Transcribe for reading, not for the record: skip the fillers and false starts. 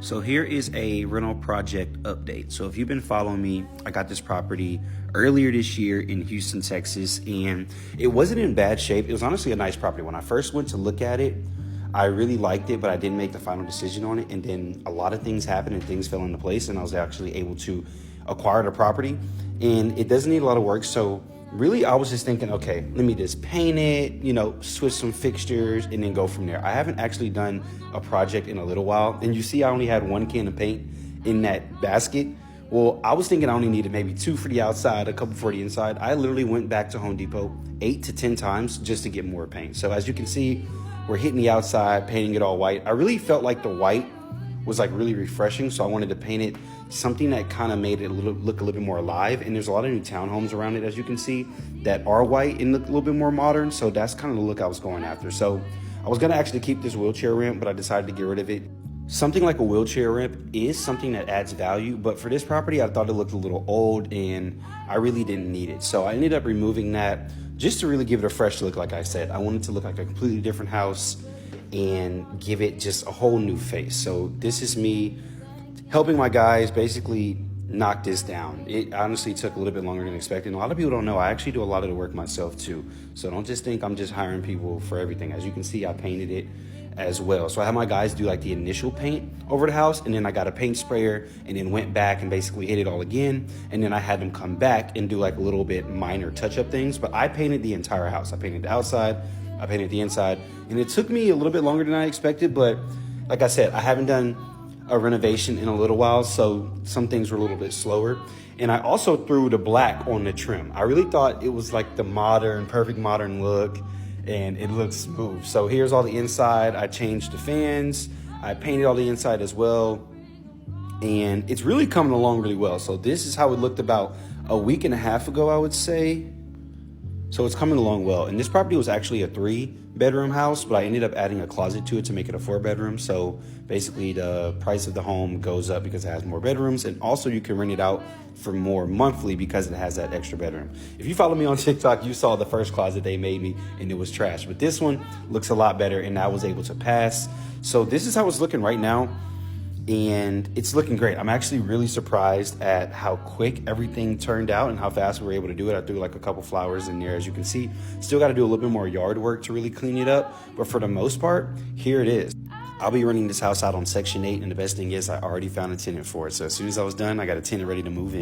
So here is a rental project update. So if you've been following me, I got this property earlier this year in Houston, Texas, and it wasn't in bad shape. It was honestly a nice property. When I first went to look at it, I really liked it, but I didn't make the final decision on it. And then a lot of things happened and things fell into place, and I was actually able to acquire the property. And it doesn't need a lot of work. So really, I was just thinking, okay, let me just paint it, switch some fixtures, and then go from there. I haven't actually done a project in a little while. And you see I only had one can of paint in that basket. Well, I was thinking I only needed maybe 2 for the outside, a couple for the inside. I literally went back to Home Depot 8 to 10 times just to get more paint. So as you can see, we're hitting the outside, painting it all white. I really felt like the white was like really refreshing, so I wanted to paint it something that kind of made it look a little bit more alive. And there's a lot of new townhomes around it, as you can see, that are white and look a little bit more modern. So that's kind of the look I was going after. So I was gonna actually keep this wheelchair ramp, but I decided to get rid of it. Something like a wheelchair ramp is something that adds value, but for this property, I thought it looked a little old and I really didn't need it. So I ended up removing that just to really give it a fresh look. Like I said, I wanted to look like a completely different house and give it just a whole new face. So this is me helping my guys basically knock this down. It honestly took a little bit longer than expected. And a lot of people don't know I actually do a lot of the work myself too. So don't just think I'm just hiring people for everything. As you can see, I painted it as well. So I had my guys do like the initial paint over the house, and then I got a paint sprayer and then went back and basically hit it all again. And then I had them come back and do like a little bit minor touch-up things, but I painted the entire house. I painted the outside, I painted the inside, and it took me a little bit longer than I expected, but like I said, I haven't done a renovation in a little while, so some things were a little bit slower. And I also threw the black on the trim. I really thought it was like the perfect modern look, and it looks smooth. So here's all the inside. I changed the fans. I painted all the inside as well. And it's really coming along really well. So this is how it looked about a week and a half ago, I would say. So it's coming along well. And this property was actually a 3-bedroom house, but I ended up adding a closet to it to make it a 4-bedroom. So basically the price of the home goes up because it has more bedrooms. And also you can rent it out for more monthly because it has that extra bedroom. If you follow me on TikTok, you saw the first closet they made me and it was trash. But this one looks a lot better and I was able to pass. So this is how it's looking right now. And it's looking great. I'm actually really surprised at how quick everything turned out and how fast we were able to do it. I threw like a couple flowers in there, as you can see. Still got to do a little bit more yard work to really clean it up. But for the most part, here it is. I'll be renting this house out on Section 8. And the best thing is I already found a tenant for it. So as soon as I was done, I got a tenant ready to move in.